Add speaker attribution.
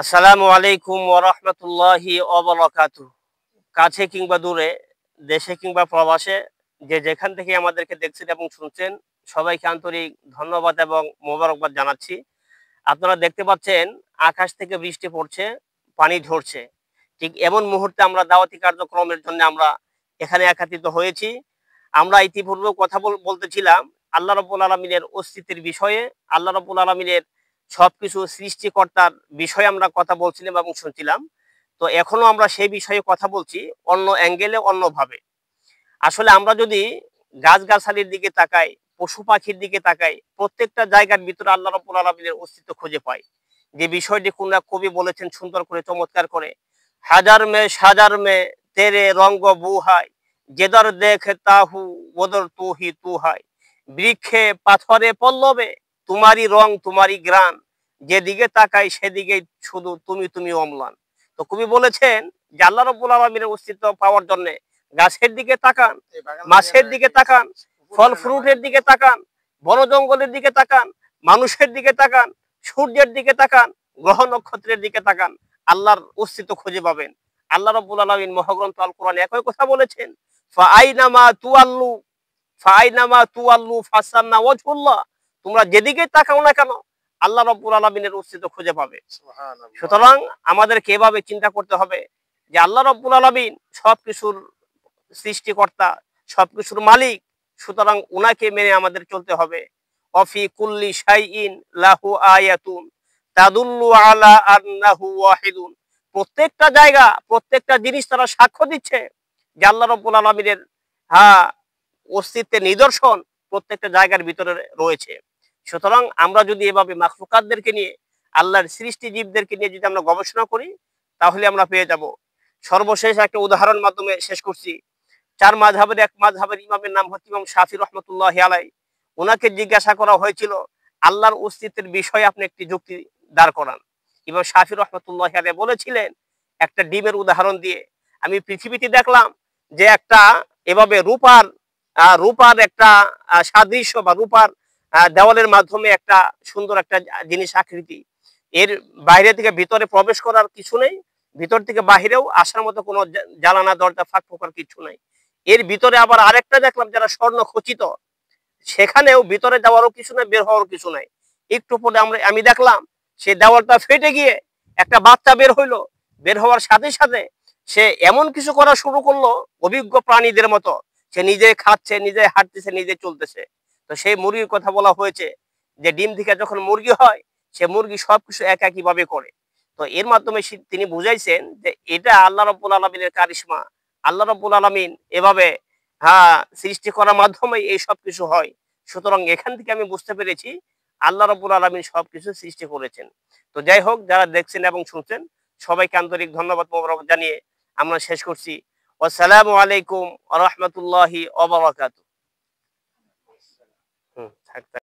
Speaker 1: আসসালামু আলাইকুম ওয়া রাহমাতুল্লাহি ওয়া বারাকাতুহু। কাছে কিংবা দূরে, দেশে কিংবা প্রবাসে, যে যেখান থেকে আমাদেরকে দেখছেন এবং শুনছেন, সবাইকে আন্তরিক ধন্যবাদ এবং মোবারকবাদ জানাচ্ছি। আপনারা দেখতে পাচ্ছেন আকাশ থেকে বৃষ্টি পড়ছে, পানি ঝরছে। ঠিক এমন মুহূর্তে আমরা দাওয়াতি কার্যক্রমের জন্য আমরা এখানে একত্রিত হয়েছি। আমরা ইতিপূর্বেও কথা বলতেছিলাম আল্লাহ রাব্বুল আলামিনের অস্তিত্বের বিষয়ে, আল্লাহ রাব্বুল আলামিনের সবকিছু সৃষ্টিকর্তার বিষয়ে আমরা কথা বলছিলাম এবং শুনছিলাম। তো এখনো আমরা সেই বিষয়ে কথা বলছি, অন্য অ্যাঙ্গেলে, অন্যভাবে। আসলে আমরা যদি গাছগাছালির দিকে তাকাই, পশু পাখির দিকে তাকাই, প্রত্যেকটা জায়গার ভিতরে আল্লাহ রাব্বুল আলামিনের অস্তিত্ব খুঁজে পাই। যে বিষয়টি কোন এক কবি বলেছেন সুন্দর করে, চমৎকার করে, হাজার মে সাজার মে তেরে রঙ্গ বু হায়, যেদর দেখে তাহু ওদর তু হি তু হায়। বৃক্ষে পাথরে পল্লবে তোমারই রং তোমারই গ্রান, যেদিকে তাকাই সেদিকে শুধু তুমি তুমি অম্লান। তো কবি বলেছেন যে আল্লাহ রাব্বুল আলামিনের অস্তিত্ব পাওয়ার জন্য গাছের দিকে তাকান, মাছের দিকে তাকান, ফল ফ্রুটের দিকে তাকান, বন জঙ্গলের দিকে তাকান, মানুষের দিকে তাকান, সূর্যের দিকে তাকান, গ্রহ নক্ষত্রের দিকে তাকান, আল্লাহর অস্তিত্ব খুঁজে পাবেন। আল্লাহ রাব্বুল আলামিন মহাগ্রন্থ আল কোরআনে একই কথা বলেছেন, ফাআইনামা তুআল্লু ফাআইনামা তুআল্লু ফাসান্না ওয়াজহুল্লাহ। তোমরা যেদিকে তাকাও না কেন আল্লাহ রাব্বুল আলামিনের অস্তিত্ব খুঁজে পাবে। সুতরাং আমাদেরকে এভাবে চিন্তা করতে হবে যে আল্লাহ রাব্বুল আলামিন সবকিছুর সৃষ্টিকর্তা, সবকিছুর মালিক। সুতরাং উনাকে মেনে আমাদের চলতে হবে। অফি কুল্লি শাইইন লাহু আয়াতুন তাদুল্লু আলা আন্নাহু ওয়াহিদুন। প্রত্যেকটা জায়গা, প্রত্যেকটা জিনিস তারা সাক্ষ্য দিচ্ছে যে আল্লাহ রাব্বুল আলামিনের হ্যাঁ অস্তিত্বের নিদর্শন প্রত্যেকটা জায়গার ভিতরে রয়েছে। সুতরাং আমরা যদি এভাবে মাখলুকাতদেরকে নিয়ে, আল্লাহর সৃষ্টি জীবদেরকে নিয়ে যদি আমরা গবেষণা করি, তাহলে আমরা পেয়ে যাব। সর্বশেষ একটা উদাহরণ মাধ্যমে শেষ করছি। চার মাযহাবের এক মাযহাবের ইমামের নাম হচ্ছে ইমাম শাফি রহমতুল্লাহি আলাইহি। ওনাকে জিজ্ঞাসা করা হয়েছিল আল্লাহর অস্তিত্বের বিষয়ে আপনি একটি যুক্তি দাঁড় করান। ইমাম শাফি রহমতুল্লাহি আলাইহি বলেছিলেন একটা ডিমের উদাহরণ দিয়ে, আমি পৃথিবীতে দেখলাম যে একটা এভাবে রূপার একটা সাদৃশ্য বা রূপার দেওয়ালের মাধ্যমে একটা সুন্দর একটা জিনিস আকৃতি। এর বাইরে থেকে ভিতরে প্রবেশ করার কিছু নেই, ভিতর থেকে বাহিরেও আসার মতো কোনো জানালা দরজা ফাঁক ফোকর কিছু নাই। এর ভিতরে আবার আরেকটা দেখলাম যারা স্বর্ণ খচিত, সেখানেও ভিতরে যাওয়ারও কিছু নাই, বের হওয়ারও কিছু নাই। একটু পরে আমি দেখলাম সে দেওয়ালটা ফেটে গিয়ে একটা বাচ্চা বের হইলো। বের হওয়ার সাথে সাথে সে এমন কিছু করা শুরু করলো অভিজ্ঞ প্রাণীদের মতো। সে নিজে খাচ্ছে, নিজে হাঁটতেছে, নিজে চলতেছে। তো সেই মুরগির কথা বলা হয়েছে যে ডিম থেকে যখন মুরগি হয়, সে মুরগি সবকিছু একই ভাবে করে। তো এর মাধ্যমে তিনি বুঝাইছেন যে এটা আল্লাহ রাব্বুল আলামিনের কারিশমা। আল্লাহ রাব্বুল আলামিন এভাবে সৃষ্টি করার মাধ্যমে এই সব কিছু হয়। সুতরাং এখান থেকে আমি বুঝতে পেরেছি আল্লাহ রাব্বুল আলামিন সবকিছু সৃষ্টি করেছেন। তো যাই হোক, যারা দেখছেন এবং শুনছেন সবাইকে আন্তরিক ধন্যবাদ মোবারক জানিয়ে আমরা শেষ করছি। আসসালামু আলাইকুম ওয়া রাহমাতুল্লাহি ওয়া বারাকাতুহু। থাক।